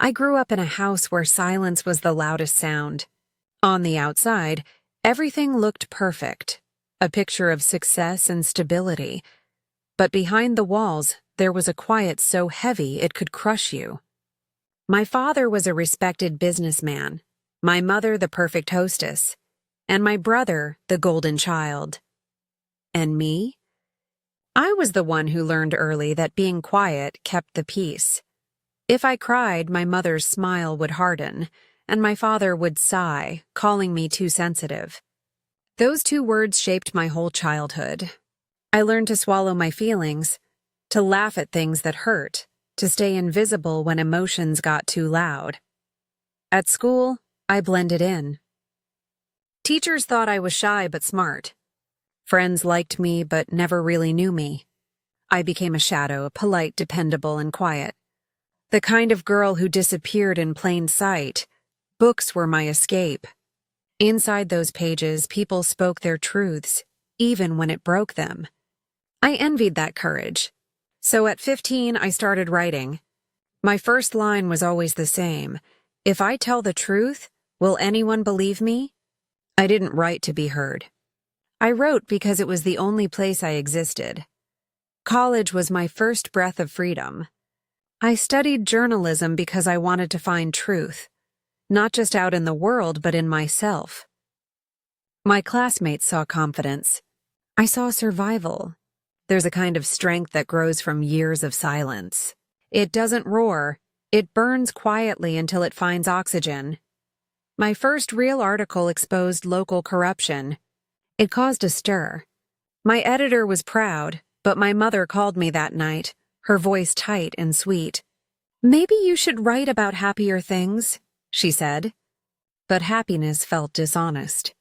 I grew up in a house where silence was the loudest sound. On the outside, everything looked perfect, a picture of success and stability. But behind the walls, there was a quiet so heavy it could crush you. My father was a respected businessman, my mother the perfect hostess, and my brother the golden child. And me? I was the one who learned early that being quiet kept the peace. If I cried, my mother's smile would harden, and my father would sigh, calling me too sensitive. Those two words shaped my whole childhood. I learned to swallow my feelings, to laugh at things that hurt, to stay invisible when emotions got too loud. At school, I blended in. Teachers thought I was shy but smart. Friends liked me but never really knew me. I became a shadow, polite, dependable, and quiet. The kind of girl who disappeared in plain sight. Books were my escape. Inside those pages, people spoke their truths, even when it broke them. I envied that courage. So at 15, I started writing. My first line was always the same. If I tell the truth, will anyone believe me? I didn't write to be heard. I wrote because it was the only place I existed. College was my first breath of freedom. I studied journalism because I wanted to find truth, not just out in the world, but in myself. My classmates saw confidence. I saw survival. There's a kind of strength that grows from years of silence. It doesn't roar. It burns quietly until it finds oxygen. My first real article exposed local corruption. It caused a stir. My editor was proud, but my mother called me that night, her voice tight and sweet. "Maybe you should write about happier things," she said. But happiness felt dishonest.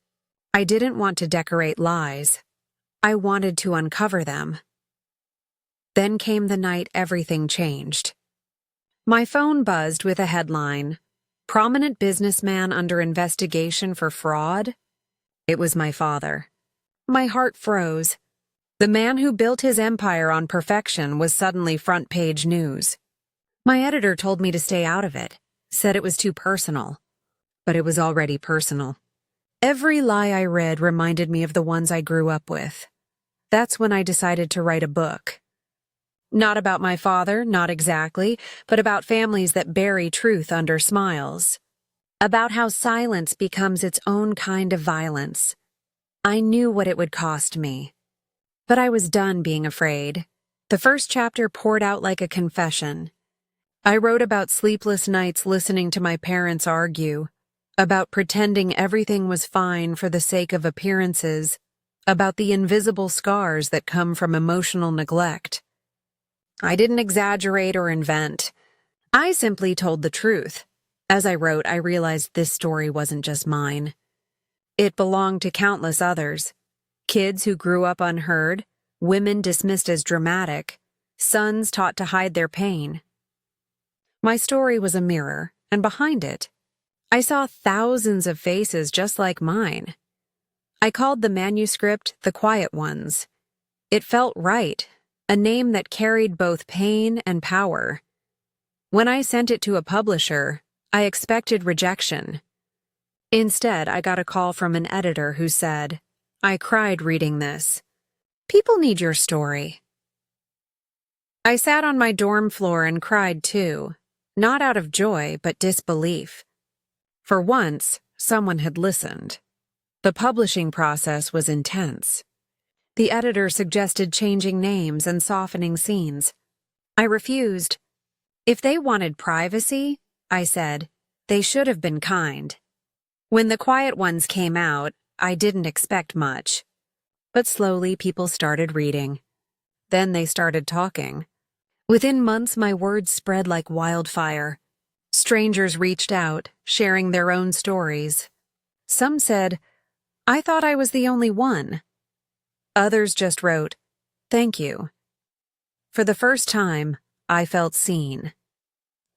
I didn't want to decorate lies. I wanted to uncover them. Then came the night everything changed. My phone buzzed with a headline, "Prominent businessman under investigation for fraud." It was my father. My heart froze. The man who built his empire on perfection was suddenly front-page news. My editor told me to stay out of it, said it was too personal. But it was already personal. Every lie I read reminded me of the ones I grew up with. That's when I decided to write a book. Not about my father, not exactly, but about families that bury truth under smiles. About how silence becomes its own kind of violence. I knew what it would cost me. But I was done being afraid. The first chapter poured out like a confession. I wrote about sleepless nights listening to my parents argue, about pretending everything was fine for the sake of appearances, about the invisible scars that come from emotional neglect. I didn't exaggerate or invent. I simply told the truth. As I wrote, I realized this story wasn't just mine. It belonged to countless others. Kids who grew up unheard, women dismissed as dramatic, sons taught to hide their pain. My story was a mirror, and behind it, I saw thousands of faces just like mine. I called the manuscript The Quiet Ones. It felt right, a name that carried both pain and power. When I sent it to a publisher, I expected rejection. Instead, I got a call from an editor who said, "I cried reading this. People need your story." I sat on my dorm floor and cried too, not out of joy but disbelief. For once, someone had listened. The publishing process was intense. The editor suggested changing names and softening scenes. I refused. If they wanted privacy, I said, they should have been kind. When The Quiet Ones came out, I didn't expect much. But slowly people started reading. Then they started talking. Within months, my words spread like wildfire. Strangers reached out, sharing their own stories. Some said, "I thought I was the only one." Others just wrote, "Thank you." For the first time, I felt seen.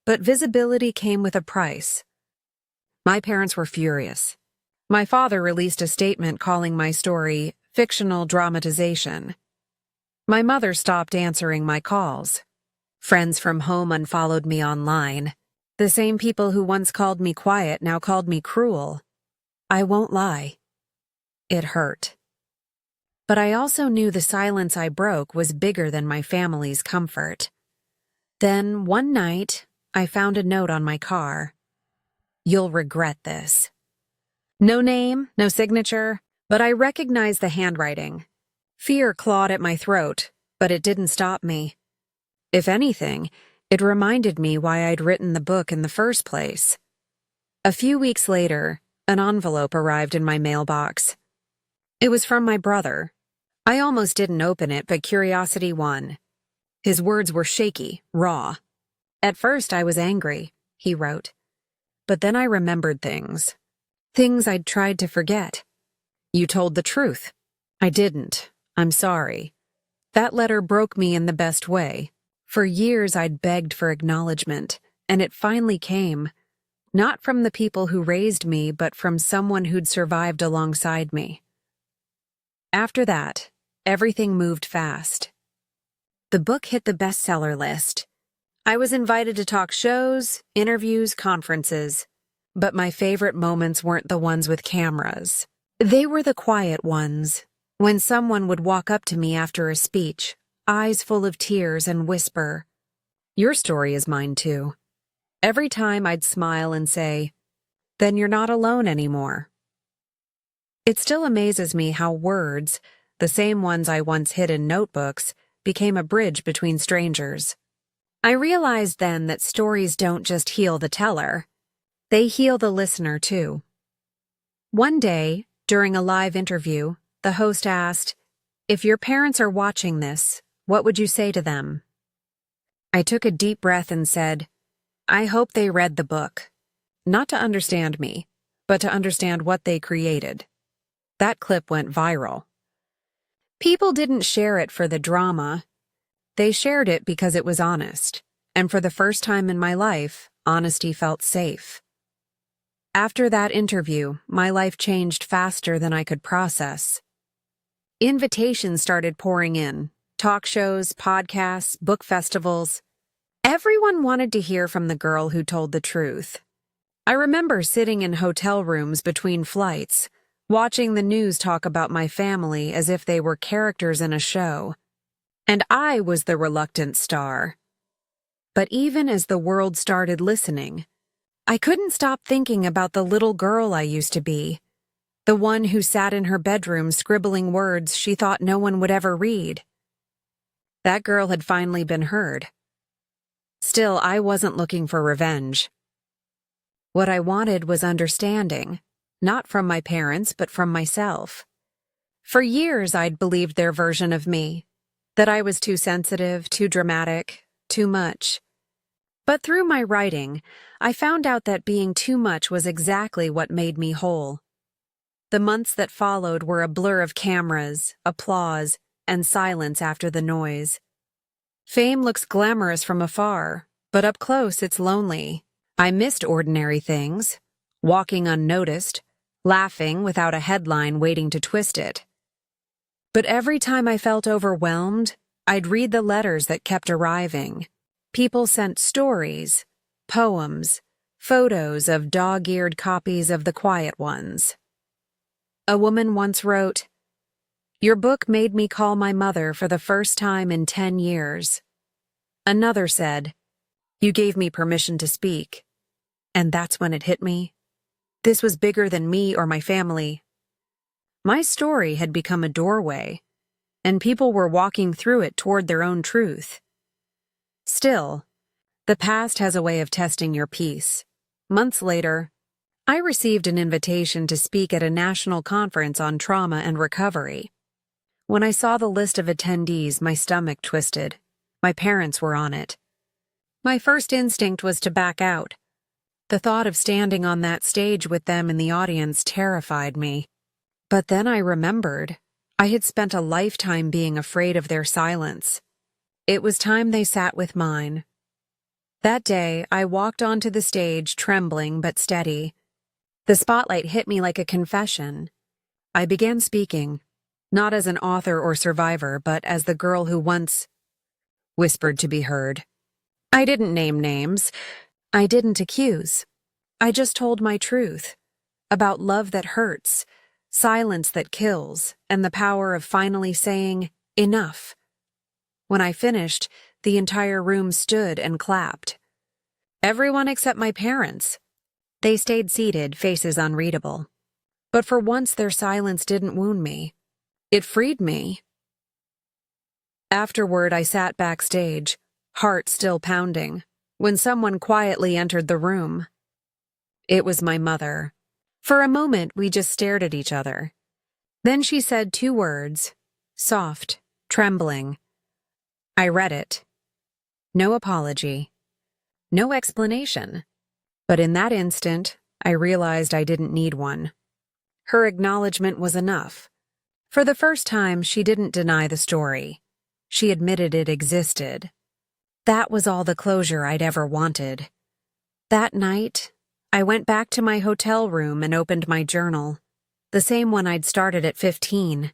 But visibility came with a price. My parents were furious. My father released a statement calling my story fictional dramatization. My mother stopped answering my calls. Friends from home unfollowed me online. The same people who once called me quiet now called me cruel. I won't lie. It hurt. But I also knew the silence I broke was bigger than my family's comfort. Then, one night, I found a note on my car. You'll regret this. No name, no signature, but I recognized the handwriting. Fear clawed at my throat, but it didn't stop me. If anything, it reminded me why I'd written the book in the first place. A few weeks later, an envelope arrived in my mailbox. It was from my brother. I almost didn't open it, but curiosity won. His words were shaky, raw. At first I was angry, he wrote. But then I remembered things. Things I'd tried to forget. You told the truth. I didn't. I'm sorry. That letter broke me in the best way. For years I'd begged for acknowledgement, and it finally came. Not from the people who raised me, but from someone who'd survived alongside me. After that, everything moved fast. The book hit the bestseller list. I was invited to talk shows, interviews, conferences. But my favorite moments weren't the ones with cameras. They were the quiet ones, when someone would walk up to me after a speech, eyes full of tears, and whisper, "Your story is mine too." Every time I'd smile and say, "Then you're not alone anymore." It still amazes me how words, the same ones I once hid in notebooks, became a bridge between strangers. I realized then that stories don't just heal the teller, they heal the listener too. One day, during a live interview, the host asked, "If your parents are watching this, what would you say to them?" I took a deep breath and said, "I hope they read the book. Not to understand me, but to understand what they created." That clip went viral. People didn't share it for the drama. They shared it because it was honest, and for the first time in my life, honesty felt safe. After that interview, my life changed faster than I could process. Invitations started pouring in, talk shows, podcasts, book festivals. Everyone wanted to hear from the girl who told the truth. I remember sitting in hotel rooms between flights, watching the news talk about my family as if they were characters in a show. And I was the reluctant star. But even as the world started listening, I couldn't stop thinking about the little girl I used to be, the one who sat in her bedroom scribbling words she thought no one would ever read. That girl had finally been heard. Still, I wasn't looking for revenge. What I wanted was understanding, not from my parents, but from myself. For years, I'd believed their version of me, that I was too sensitive, too dramatic, too much. But through my writing, I found out that being too much was exactly what made me whole. The months that followed were a blur of cameras, applause, and silence after the noise. Fame looks glamorous from afar, but up close it's lonely. I missed ordinary things, walking unnoticed, laughing without a headline waiting to twist it. But every time I felt overwhelmed, I'd read the letters that kept arriving. People sent stories, poems, photos of dog-eared copies of The Quiet Ones. A woman once wrote, "Your book made me call my mother for the first time in 10 years. Another said, "You gave me permission to speak." And that's when it hit me. This was bigger than me or my family. My story had become a doorway, and people were walking through it toward their own truth. Still, the past has a way of testing your peace. Months later, I received an invitation to speak at a national conference on trauma and recovery. When I saw the list of attendees, my stomach twisted. My parents were on it. My first instinct was to back out. The thought of standing on that stage with them in the audience terrified me. But then I remembered I had spent a lifetime being afraid of their silence. It was time they sat with mine. That day, I walked onto the stage trembling but steady. The spotlight hit me like a confession. I began speaking, not as an author or survivor, but as the girl who once whispered to be heard. I didn't name names. I didn't accuse. I just told my truth about love that hurts, silence that kills, and the power of finally saying, enough. When I finished, the entire room stood and clapped. Everyone except my parents. They stayed seated, faces unreadable. But for once, their silence didn't wound me. It freed me. Afterward, I sat backstage, heart still pounding, when someone quietly entered the room. It was my mother. For a moment, we just stared at each other. Then she said 2 words, soft, trembling. I read it. No apology. No explanation. But in that instant, I realized I didn't need one. Her acknowledgement was enough. For the first time, she didn't deny the story. She admitted it existed. That was all the closure I'd ever wanted. That night, I went back to my hotel room and opened my journal, the same one I'd started at 15.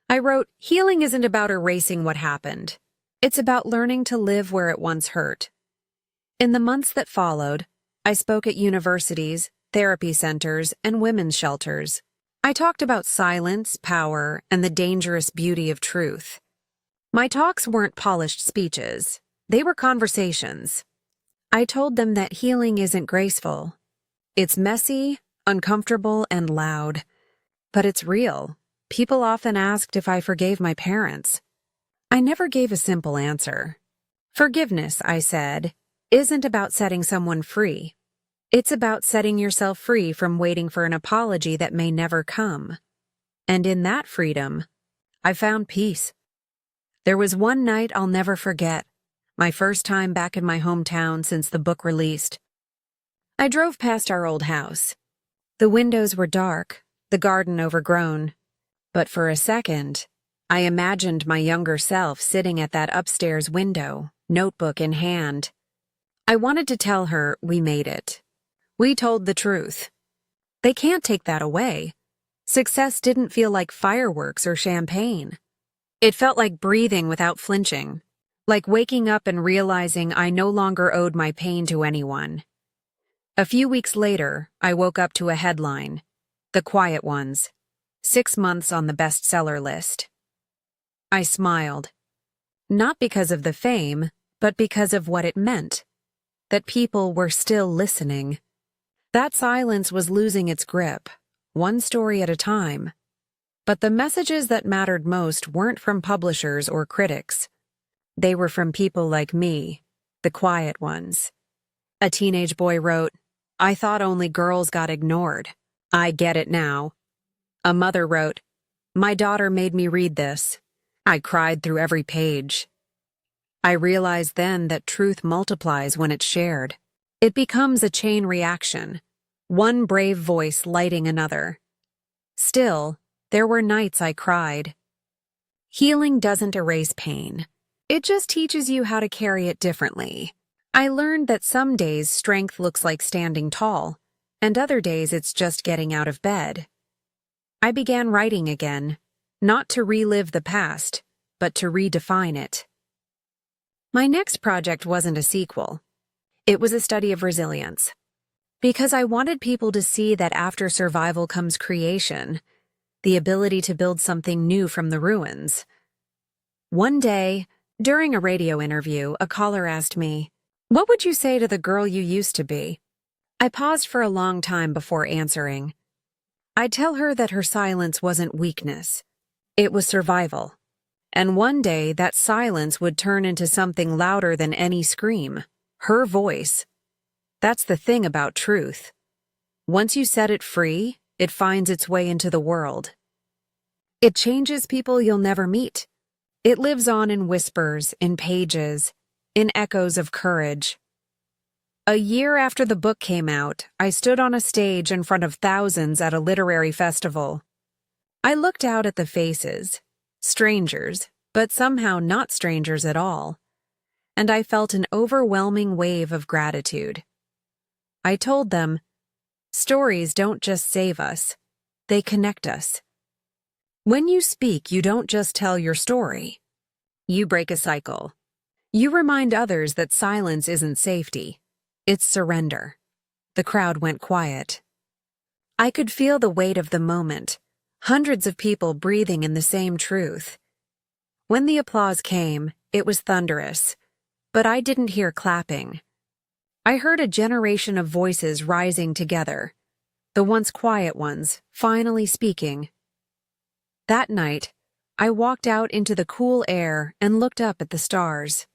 I wrote, "Healing isn't about erasing what happened. It's about learning to live where it once hurt." In the months that followed, I spoke at universities, therapy centers, and women's shelters. I talked about silence, power, and the dangerous beauty of truth. My talks weren't polished speeches. They were conversations. I told them that healing isn't graceful. It's messy, uncomfortable, and loud. But it's real. People often asked if I forgave my parents. I never gave a simple answer. Forgiveness, I said, isn't about setting someone free. It's about setting yourself free from waiting for an apology that may never come. And in that freedom, I found peace. There was one night I'll never forget, my first time back in my hometown since the book released. I drove past our old house. The windows were dark, the garden overgrown. But for a second, I imagined my younger self sitting at that upstairs window, notebook in hand. I wanted to tell her we made it. We told the truth. They can't take that away. Success didn't feel like fireworks or champagne. It felt like breathing without flinching, like waking up and realizing I no longer owed my pain to anyone. A few weeks later, I woke up to a headline, "The Quiet Ones, 6 months on the bestseller list." I smiled, not because of the fame, but because of what it meant, that people were still listening. That silence was losing its grip, one story at a time. But the messages that mattered most weren't from publishers or critics. They were from people like me, the quiet ones. A teenage boy wrote, "I thought only girls got ignored. I get it now." A mother wrote, "My daughter made me read this. I cried through every page." I realized then that truth multiplies when it's shared. It becomes a chain reaction, one brave voice lighting another. Still, there were nights I cried. Healing doesn't erase pain. It just teaches you how to carry it differently. I learned that some days strength looks like standing tall, and other days it's just getting out of bed. I began writing again, not to relive the past, but to redefine it. My next project wasn't a sequel. It was a study of resilience. Because I wanted people to see that after survival comes creation, the ability to build something new from the ruins. One day, during a radio interview, a caller asked me, "What would you say to the girl you used to be?" I paused for a long time before answering. I'd tell her that her silence wasn't weakness. It was survival. And one day, that silence would turn into something louder than any scream, her voice. That's the thing about truth. Once you set it free, it finds its way into the world. It changes people you'll never meet. It lives on in whispers, in pages, in echoes of courage. A year after the book came out, I stood on a stage in front of thousands at a literary festival. I looked out at the faces, strangers, but somehow not strangers at all, and I felt an overwhelming wave of gratitude. I told them, stories don't just save us, they connect us. When you speak, you don't just tell your story. You break a cycle. You remind others that silence isn't safety. It's surrender. The crowd went quiet. I could feel the weight of the moment, hundreds of people breathing in the same truth. When the applause came, it was thunderous, but I didn't hear clapping. I heard a generation of voices rising together, the once quiet ones finally speaking. That night, I walked out into the cool air and looked up at the stars.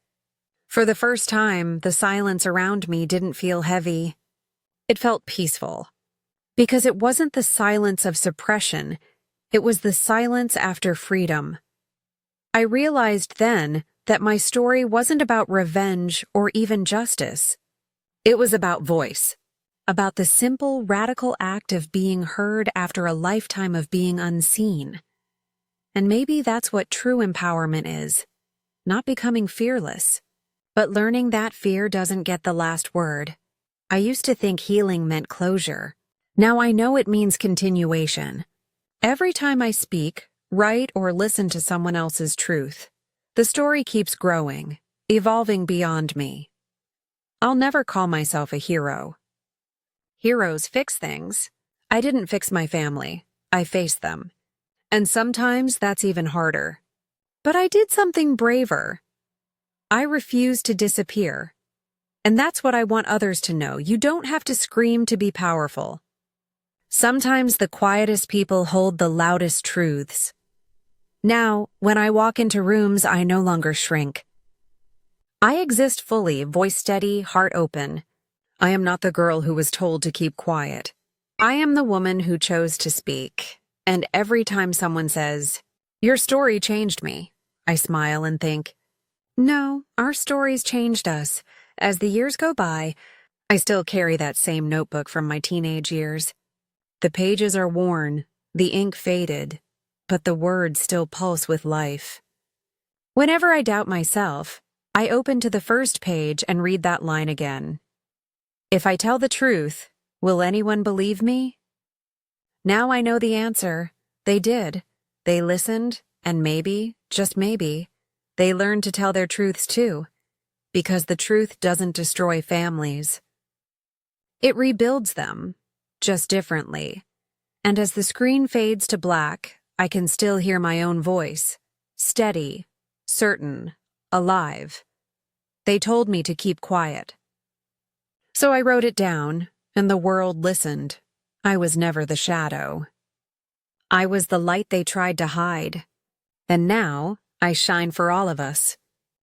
For the first time, the silence around me didn't feel heavy. It felt peaceful. Because it wasn't the silence of suppression, it was the silence after freedom. I realized then that my story wasn't about revenge or even justice. It was about voice, about the simple, radical act of being heard after a lifetime of being unseen. And maybe that's what true empowerment is, not becoming fearless, but learning that fear doesn't get the last word. I used to think healing meant closure. Now I know it means continuation. Every time I speak, write, or listen to someone else's truth, the story keeps growing, evolving beyond me. I'll never call myself a hero. Heroes fix things. I didn't fix my family. I faced them. And sometimes that's even harder. But I did something braver. I refused to disappear. And that's what I want others to know. You don't have to scream to be powerful. Sometimes the quietest people hold the loudest truths. Now, when I walk into rooms, I no longer shrink. I exist fully, voice steady, heart open. I am not the girl who was told to keep quiet. I am the woman who chose to speak. And every time someone says, "Your story changed me," I smile and think, no, our stories changed us. As the years go by, I still carry that same notebook from my teenage years. The pages are worn, the ink faded, but the words still pulse with life. Whenever I doubt myself, I open to the first page and read that line again. If I tell the truth, will anyone believe me? Now I know the answer. They did. They listened, and maybe, just maybe, they learned to tell their truths too, because the truth doesn't destroy families. It rebuilds them, just differently. And as the screen fades to black, I can still hear my own voice, steady, certain, alive. They told me to keep quiet. So I wrote it down, and the world listened. I was never the shadow. I was the light they tried to hide. And now, I shine for all of us.